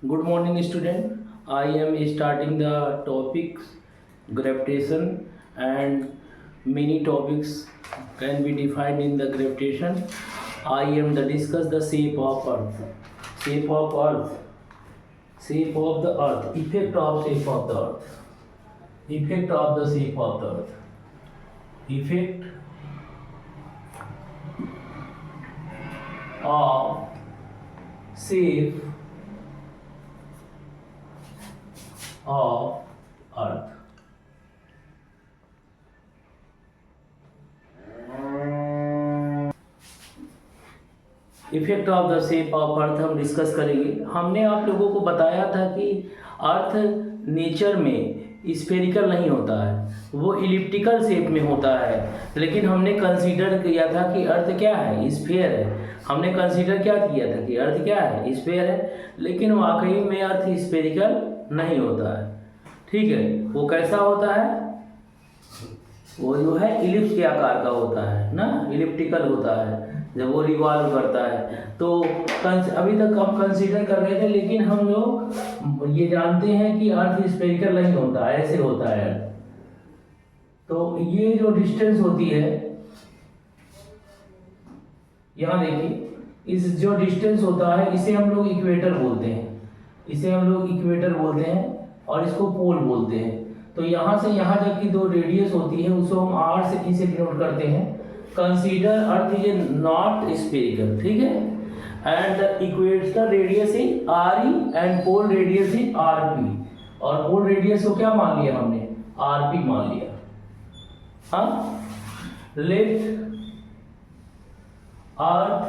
Good morning, student. I am starting the topic gravitation, and many topics can be defined in the gravitation. I am the discuss the shape of Earth, shape of Earth, shape of the Earth, effect of shape of the Earth, effect of the shape of the Earth, effect of shape of Earth. Effect of the shape of earth हम discuss करेंगे। हमने आप लोगों को बताया था कि earth nature में स्फेरिकल नहीं होता है, वो इलिप्टिकल शेप में होता है। लेकिन हमने कंसीडर किया था कि अर्थ क्या है, स्फेयर है। हमने कंसीडर क्या किया था कि अर्थ क्या है, स्फेयर है। लेकिन वाकई में अर्थ स्फेरिकल नहीं होता है। ठीक है, वो कैसा होता है, वो जो है इलिप्स के आकार का होता है ना, इलिप्टिकल होता है जब वो रिवॉल्व करता है। तो अभी तक हम कंसीडर कर रहे थे, लेकिन हम लोग ये जानते हैं कि अर्थ स्फेरिकल नहीं होता, ऐसे होता है। तो ये जो डिस्टेंस होती है, यहाँ देखिए, इस जो डिस्टेंस होता है इसे हम लोग इक्वेटर बोलते हैं, इसे हम लोग इक्वेटर बोलते हैं और इसको पोल बोलते हैं। तो यहाँ से यहाँ तक की दो रेडियस होती है, उसको हम आर से इसे डिनोट करते हैं। Consider earth is not spherical, ठीक है, and equator radius is R E and pole radius is R P. और पोल रेडियस को क्या मान लिया हमने, आर पी मान लिया। हाँ, लेट अर्थ,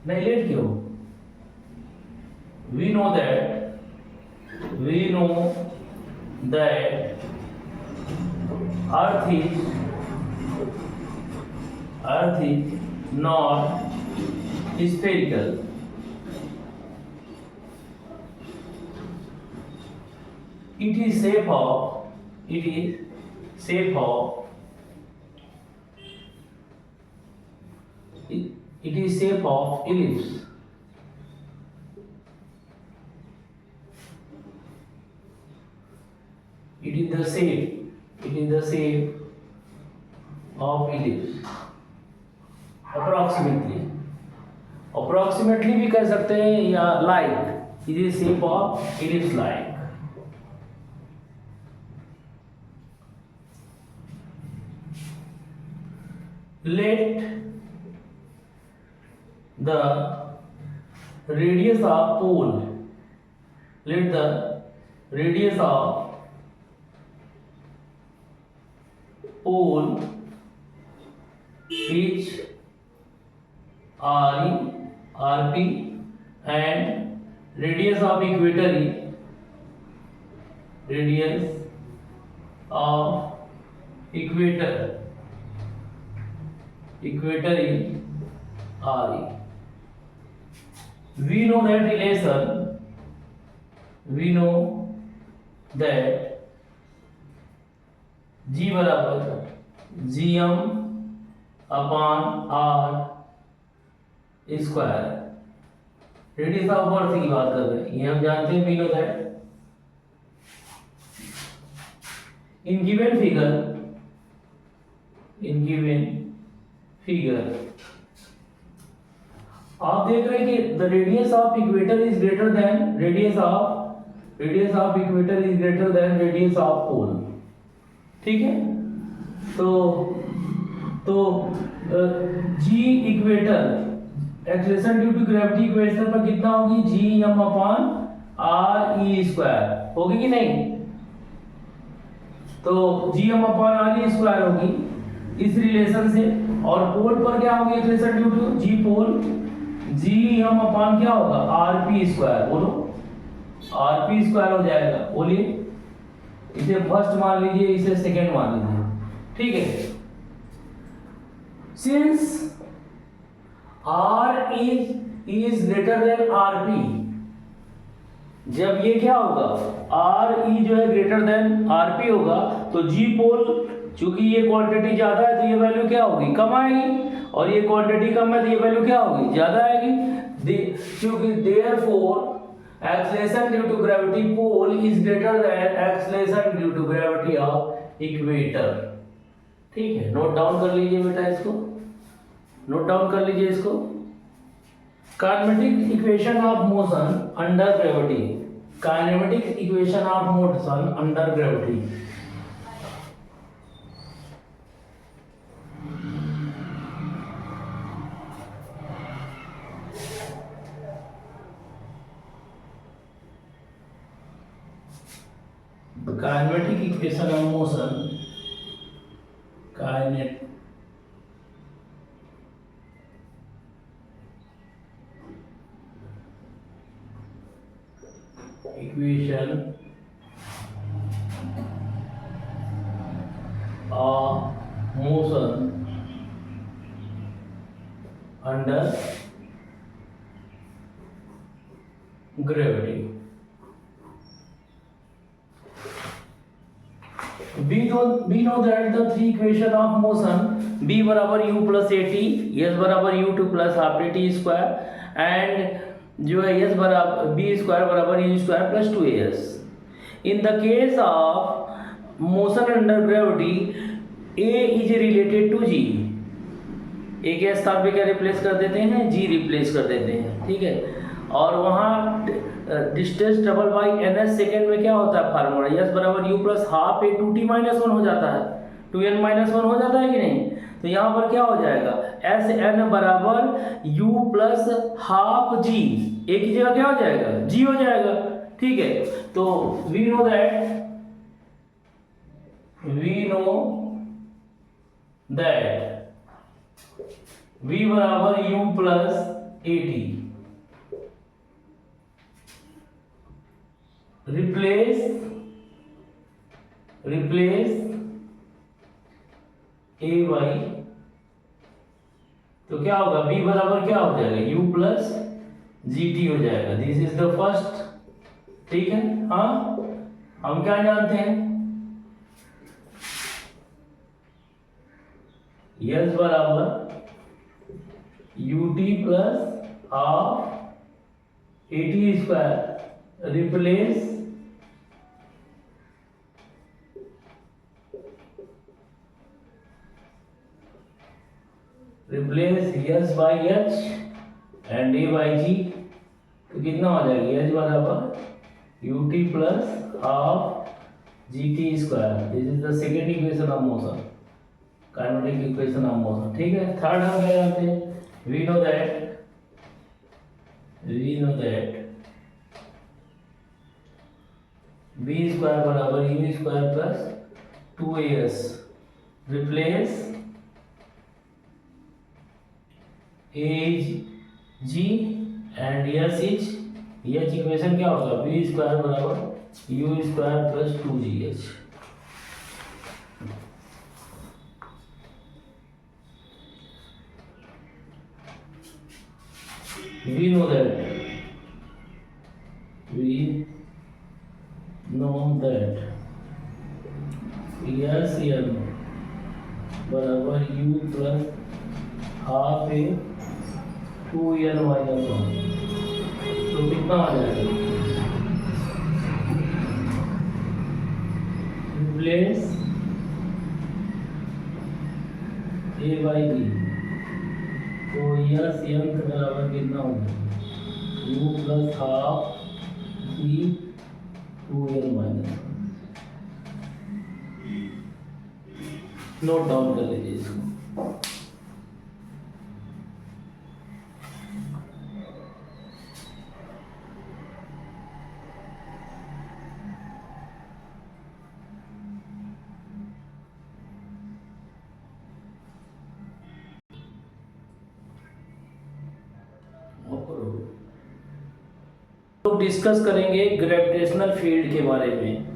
नहीं लेट क्यों, we know that earth is not spherical. It is shape of ellipse. It is the shape of ellipse. Approximately भी कह सकते हैं, या like, it is shape of ellipse like. Let the radius of pole, let the radius of pole reach R E, R P, and radius of equator is radius of equator is R E. We know that relation, we know that G बराबर GM upon R square. Radius of earth की बात कर रहे हैं, ये हम जानते हैं, we know that. In given figure आप देख रहे हैं कि the radius of equator is greater than radius of equator is greater than radius of pole. ठीक है, तो g equator acceleration due to gravity equation पर कितना होगी, g M upon R E square होगी कि नहीं। तो G M upon R E square होगी इस रिलेशन से। और पोल पर क्या होगी, acceleration due to G pole, G M upon क्या होगा, आर पी स्क्वायर। बोलो, आर पी स्क्वायर हो जाएगा। बोलिए, इसे फर्स्ट मान लीजिए, इसे सेकेंड मान लीजिए, ठीक है। Since R is greater than RP, जब ये क्या होगा, RE जो है ग्रेटर देन RP होगा, तो G पोल, चूंकि ये क्वांटिटी ज्यादा है तो ये वैल्यू क्या होगी, कम आएगी। और ये क्वांटिटी कम है तो ये वैल्यू क्या होगी, ज़्यादा आएगी। क्योंकि therefore acceleration due to gravity pole is greater than acceleration due to gravity of equator. ठीक है, नोट डाउन कर लीजिए बेटा, इसको नोट डाउन कर लीजिए इसको। Kinematic equation of motion under gravity, kinematic equation of motion under gravity. Kinematic equation of motion, kinetic equation of motion under gravity. We know that the three equation of motion b बराबर u plus at, s बराबर u2 plus half at square and जो है s बराबर b square बराबर u square plus 2as। In the case of motion under gravity a is related to g, a के स्थान पे क्या रिप्लेस कर देते हैं, g रिप्लेस कर देते हैं। ठीक है, और वहाँ distance double by ns second में क्या होता है फार्मूला, s बराबर u plus half a 2t minus 1 हो जाता है, 2n माइनस 1 हो जाता है कि नहीं। तो यहाँ पर क्या हो जाएगा, एस एन बराबर यू प्लस हाफ जी, एक ही जगह क्या हो जाएगा, जी हो जाएगा। ठीक है, तो वी नो दैट वी बराबर you plus A T, replace A by, तो क्या होगा, b बराबर क्या हो जाएगा, u प्लस जी टी हो जाएगा। This is the first. ठीक है, हाँ हम क्या जानते हैं, s बराबर u t plus half a t square replace s by h and a by g, तो कितना हो जाएगा, h बराबर u t plus half g t square. This is the second equation of motion, kinematic equation of motion. ठीक है, third हम क्या जानते हैं, we know that b square बराबर u square plus 2as replace a is g and s is h, equation क्या होगा, b square बराबर u square plus 2gh। we know that s n बराबर u प्लस हाफ ए 2n minus 1, तो कितना आ जाएगा, replace A by B, तो yes यंत्र बराबर कितना होगा, u प्लस हाफ जी 2n माइनस 1। नोट डाउन कर लीजिए इसको। लोग डिस्कस करेंगे ग्रेविटेशनल फील्ड के बारे में।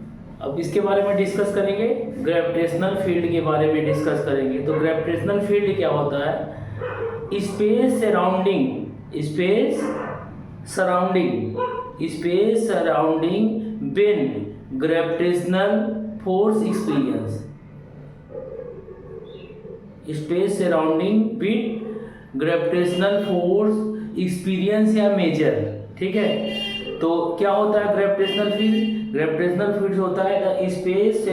अब इसके बारे में डिस्कस करेंगे, ग्रेविटेशनल फील्ड के बारे में डिस्कस करेंगे। तो ग्रेविटेशनल फील्ड क्या होता है, space surrounding when gravitational force experience, space surrounding with gravitational force experience या मेजर। ठीक है, तो क्या होता है ग्रेविटेशनल फील्ड? ग्रेविटेशनल फील्ड होता है the space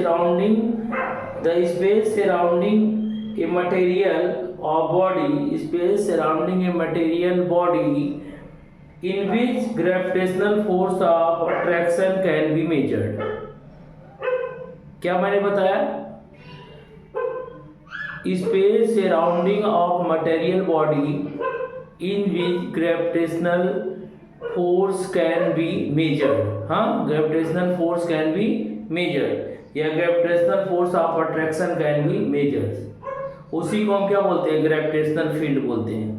surrounding a material और body, space surrounding a material body in which gravitational force of attraction can be measured। क्या मैंने बताया? Space surrounding of material body in which gravitational force can be measured. हाँ, gravitational force can be measured या gravitational force of attraction can be measured. उसी को हम क्या बोलते हैं? ग्रेविटेशनल फील्ड बोलते हैं।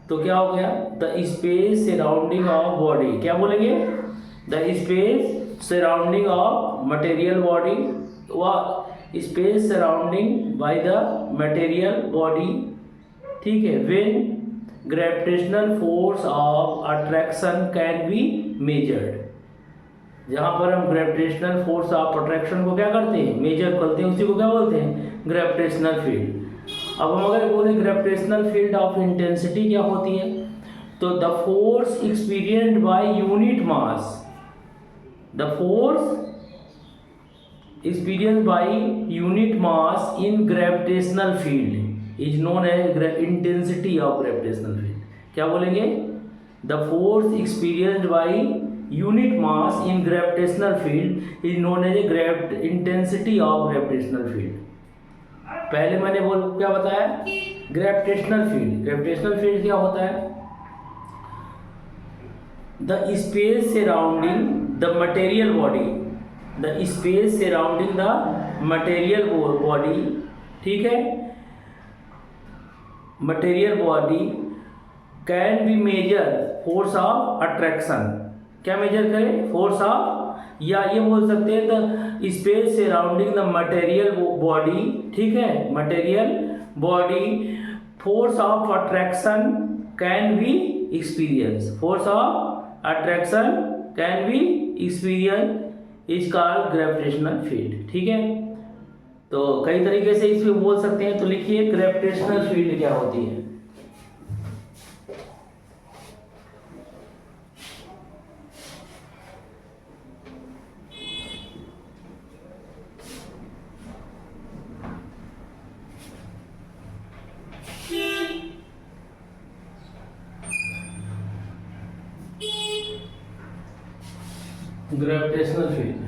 तो क्या हो गया? The space surrounding of body, क्या बोलेंगे? The space surrounding of material body व space surrounding by the material body. ठीक है, when gravitational force of attraction can be measured. जहां पर हम ग्रेविटेशनल फोर्स ऑफ अट्रैक्शन को क्या करते हैं? मेजर करते हैं, उसी को क्या बोलते हैं? Gravitational field. अब हम अगर बोले ग्रेविटेशनल फील्ड ऑफ इंटेंसिटी क्या होती है, तो the force experienced by unit mass, the force experienced by unit mass in gravitational field is known as intensity of gravitational field. क्या बोलेंगे? The force experienced by unit mass in gravitational field is known as intensity of gravitational field. पहले मैंने क्या बताया? Gravitational field. Gravitational field क्या होता है? The space surrounding the material body, the space surrounding the material body. ठीक है, material body can be measure force of attraction. क्या मेजर करें? फोर्स ऑफ, या ये बोल सकते हैं the space surrounding the material body. ठीक है, material body force of attraction can be experience, force of attraction can be experience is called gravitational field. ठीक है, तो कई तरीके से इसमें बोल सकते हैं। तो लिखिए ग्रेविटेशनल फील्ड क्या होती है। ग्रेविटेशनल फील्ड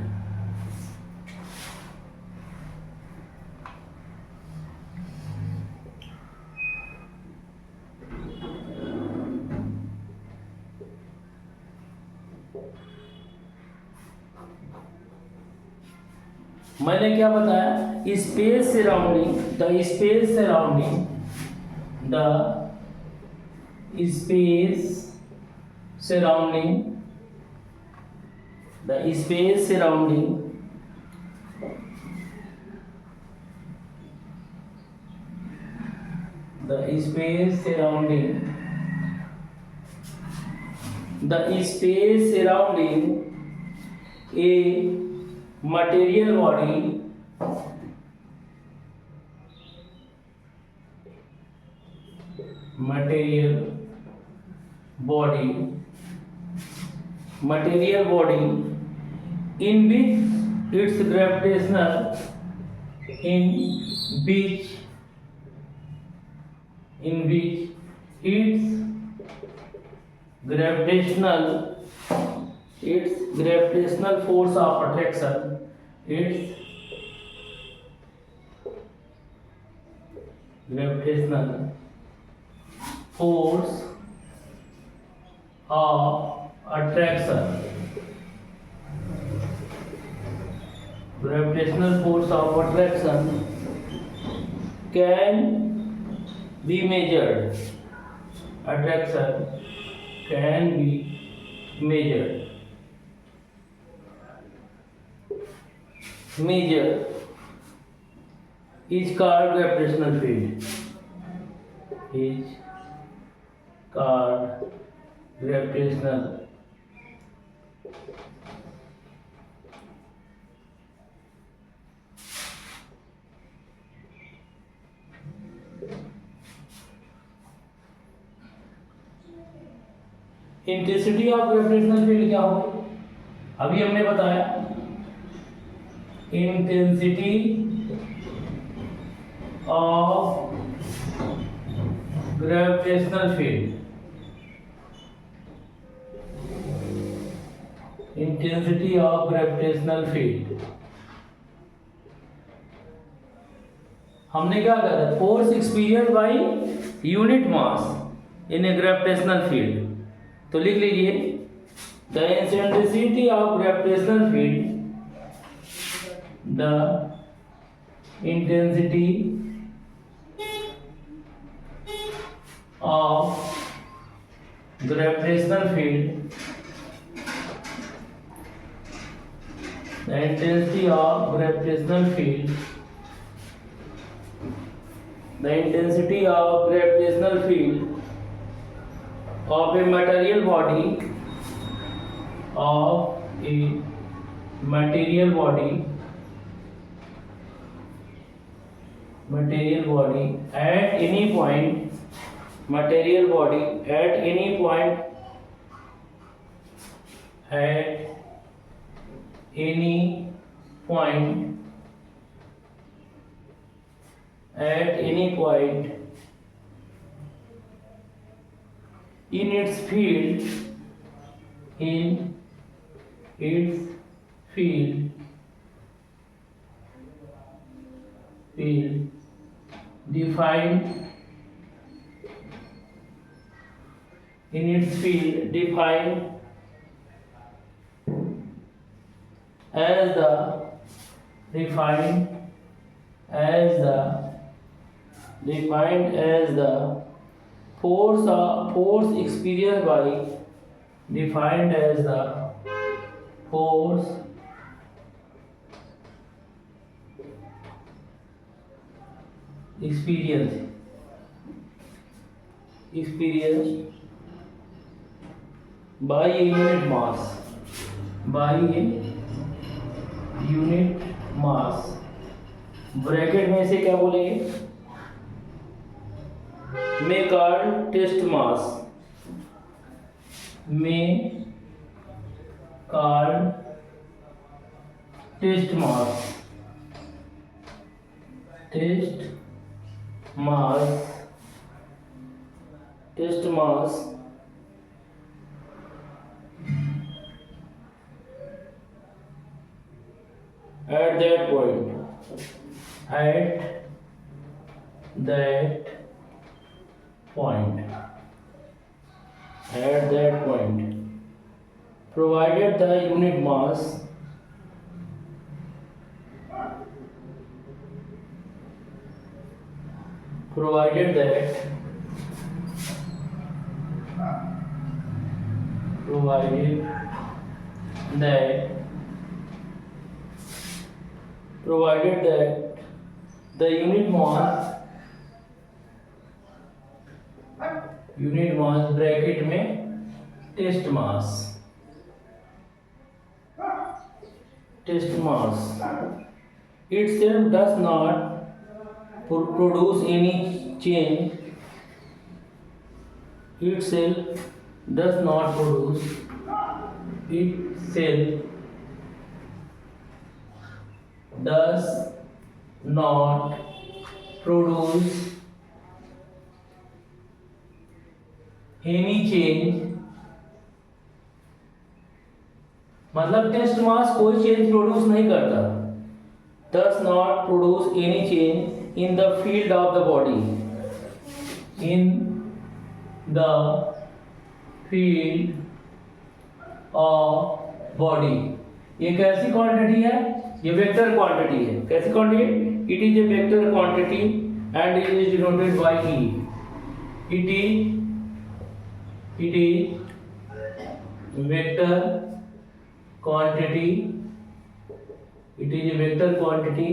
मैंने क्या बताया? Space surrounding the space surrounding the space surrounding the space surrounding the space surrounding a material body in which its gravitational force of attraction, its gravitational force of attraction, gravitational force of attraction can be measured. Attraction can be measured. Measure is called gravitational field. Is called gravitational intensity of gravitational field क्या होगी? अभी हमने बताया intensity of gravitational field, intensity of gravitational field हमने क्या कहा था? Force experience by unit mass in A gravitational field. तो लिख लीजिए the intensity of gravitational field, the intensity of gravitational field, the intensity of gravitational field, the intensity of gravitational field of a material body, of a material body at any point, material body at any point, at any point, at any point in its field, in its field defined, in its field defined as the force experienced by, defined as the force experienced by a unit mass, by a unit mass, bracket में से क्या बोलेंगे? में called test mass, में called test mass, test mass at that point, provided the unit mass provided that the unit mass bracket में test mass itself does not produce any change, itself does not produce any change, मतलब test मास कोई change produce नहीं करता, does not produce any change in the field of the body, in the field of body। ये कैसी quantity है? ये vector quantity है। कैसी quantity? It is a vector quantity and it is denoted by E. It is vector quantity, it is a vector quantity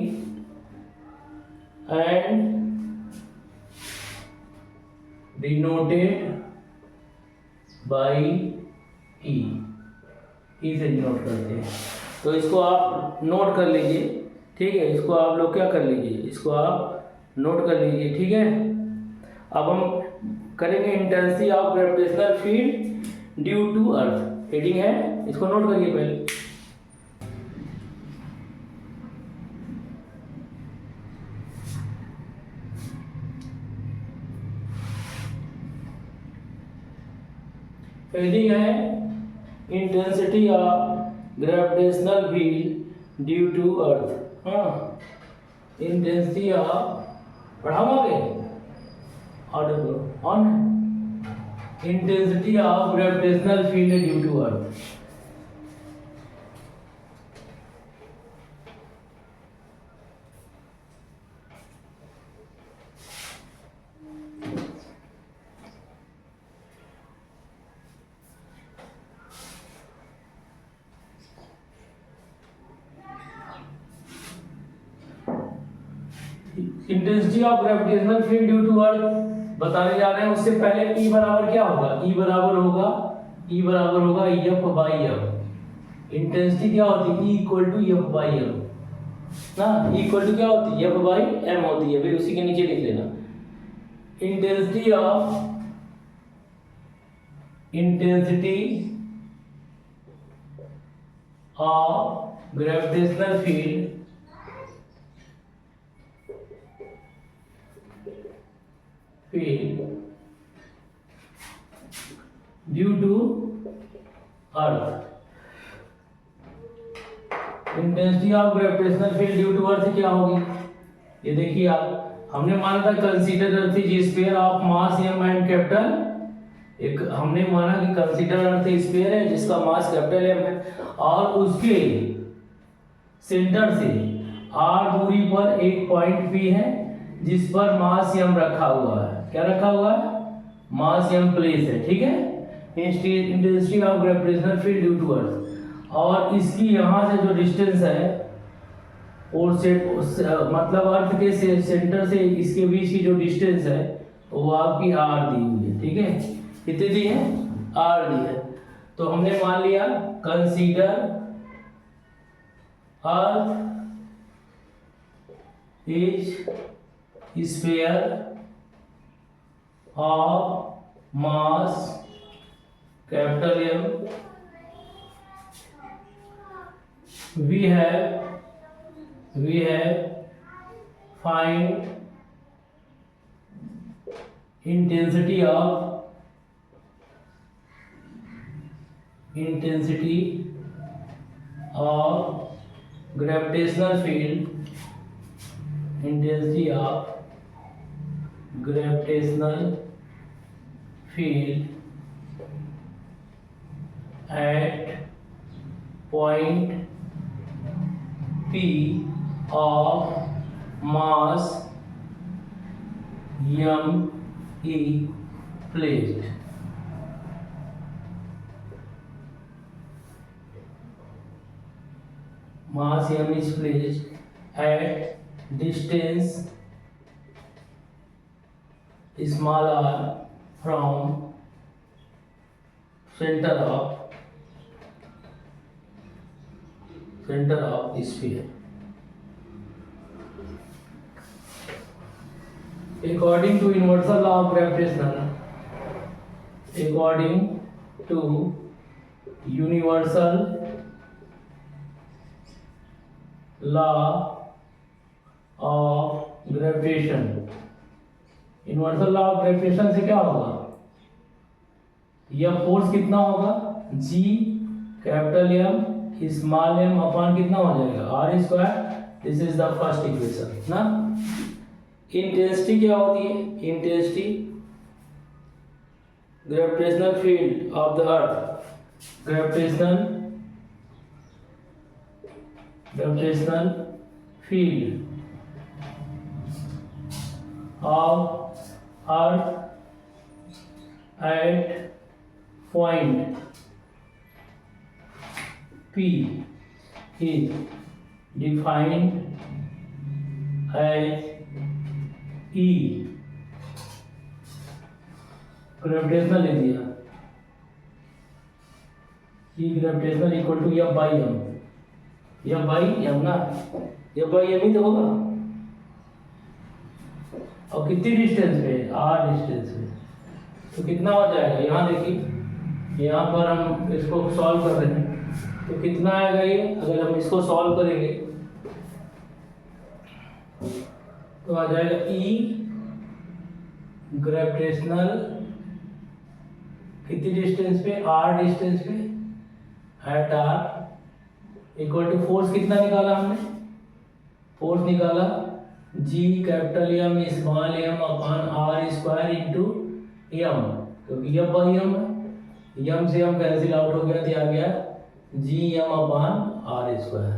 and denoted by e, e से denote करते हैं। तो इसको आप नोट कर लीजिए, ठीक है। इसको आप लोग क्या कर लीजिए, इसको आप नोट कर लीजिए, ठीक है। अब हम करेंगे intensity of gravitational field due to earth. Heading है, इसको नोट करिए पहले। हेडिंग है intensity of gravitational field due to earth. हाँ, इंटेंसिटी ऑफ, पढ़ाओगे order on, intensity of gravitational field due to earth. Intensity of gravitational field due to earth बताने जा रहे हैं। उससे पहले E बराबर क्या होगा? E बराबर होगा एफ बाई एम। इंटेंसिटी क्या होती है? E equal to F by M ना, E इक्वल टू क्या होती है? एफ बाई एम होती है। फिर उसी के नीचे लिख लेना intensity of gravitational field due to earth. Intensity of gravitational field due to earth क्या होगी? ये देखिए आप, हमने माना था consider earth is sphere of mass m and capital. एक हमने माना कि कंसीडर अर्थ स्फीयर है जिसका मास कैपिटल M है और उसके सेंटर से r दूरी पर एक पॉइंट P है जिस पर मास m रखा हुआ है। क्या रखा हुआ है? मास m प्लेस है। ठीक है, intensity of gravitational field due to earth. और इसकी यहाँ से जो डिस्टेंस है और मतलब अर्थ के सेंटर से इसके बीच की जो डिस्टेंस है वो आपकी r दी हुई है। ठीक है, कितनी दी है? r दी है। तो हमने मान लिया consider earth is sphere of mass capital M, we have find intensity of gravitational field, intensity of gravitational field at point P of mass m e placed. Mass m is placed at distance small r from center of sphere. According to universal law of gravitation, according to universal law of gravitation, universal law of gravitation से क्या होगा? यह force कितना होगा? G capital M small m upon कितना हो जाएगा? r square. This is the first equation ना। इंटेंसिटी क्या होती है? Intensity gravitational field of the earth, gravitational field of Earth at point P is defined as E gravitational ले दिया, E gravitational equal to F by M, F by M ना, F by M ही तो होगा। और कितनी distance पे? r distance पे। तो कितना हो जाएगा? यहाँ देखिए यहाँ पर हम इसको सॉल्व कर रहे हैं तो कितना आएगा ये, अगर हम इसको सॉल्व करेंगे तो आ जाएगा ई ग्रेविटेशनल कितनी डिस्टेंस पे, आर डिस्टेंस पे, at R equal to force कितना निकाला हमने, फोर्स निकाला G capital M small m upon R square into m, क्योंकि एम बाई एम है, एम से एम कैंसिल आउट हो गया तो आ गया G M upon R square.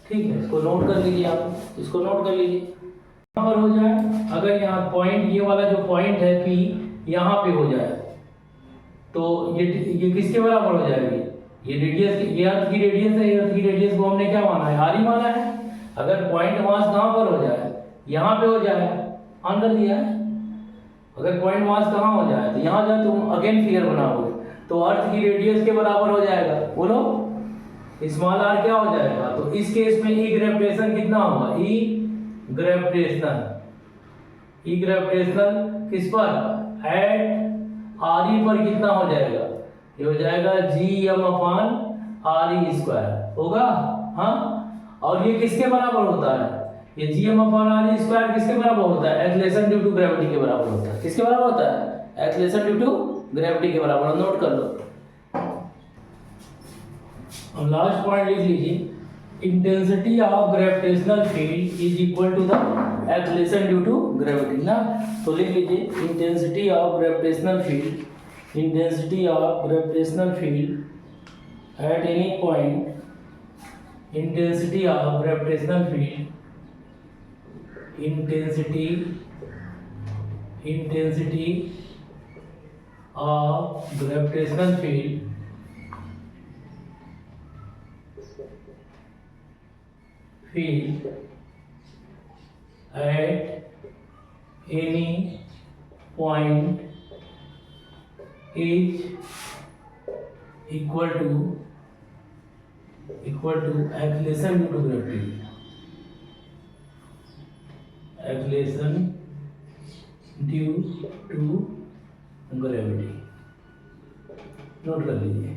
ठीक है, इसको नोट कर लीजिए, आप इसको नोट कर लीजिए। यहाँ पर हो जाए, अगर यहाँ पॉइंट, ये वाला जो पॉइंट है पी यहाँ पे हो जाए तो ये किसके बराबर हो जाएगी, ये रेडियस, ये अर्थ की रेडियस है, अर्थ की रेडियस को हमने क्या माना है, आर ही माना है। अगर पॉइंट मास कहाँ पर हो जाए, यहाँ पे हो जाए, ऑन कर दिया है। अगर पॉइंट मास कहाँ हो जाए तो यहाँ जाए, तुम अगेन फिगर बनाओगे तो अर्थ की रेडियस के बराबर हो जाएगा, बोलो स्मॉल आर क्या हो जाएगा, तो इस केस में ई ग्रेविटेशन कितना होगा, ई ग्रेविटेशनल किस पर, एट आर ई पर कितना हो जाएगा, ये हो जाएगा G M upon R E square होगा। हाँ, और ये किसके बराबर होता है, ये G M upon R E square किसके बराबर होता है, एक्सेलरेशन ड्यू टू ग्रेविटी के बराबर होता है। किसके बराबर होता है, एक्सेलरेशन ड्यू टू ग्रेविटी के बराबर, नोट कर लो। और लास्ट पॉइंट लिख लीजिए, intensity of gravitational field is equal to the acceleration due to gravity ना, तो लिख लीजिए intensity of gravitational field, intensity of gravitational field at any point, intensity of gravitational field, intensity of gravitational field at any point is equal to acceleration due to gravity, acceleration due to gravity, note कर लीजिए।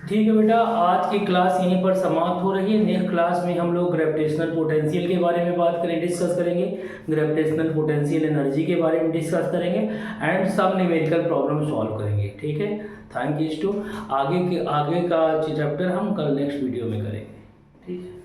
ठीक है बेटा, आज की class यहीं पर समाप्त हो रही है। नेक्स्ट क्लास में हम लोग ग्रेविटेशनल पोटेंशियल के बारे में बात करेंगे, डिस्कस करेंगे, ग्रेविटेशनल पोटेंशियल एनर्जी के बारे में डिस्कस करेंगे एंड सब न्यूमेरिकल प्रॉब्लम सॉल्व करेंगे। ठीक है, थैंक यू। आगे का चैप्टर हम कल नेक्स्ट वीडियो में करेंगे। ठीक है।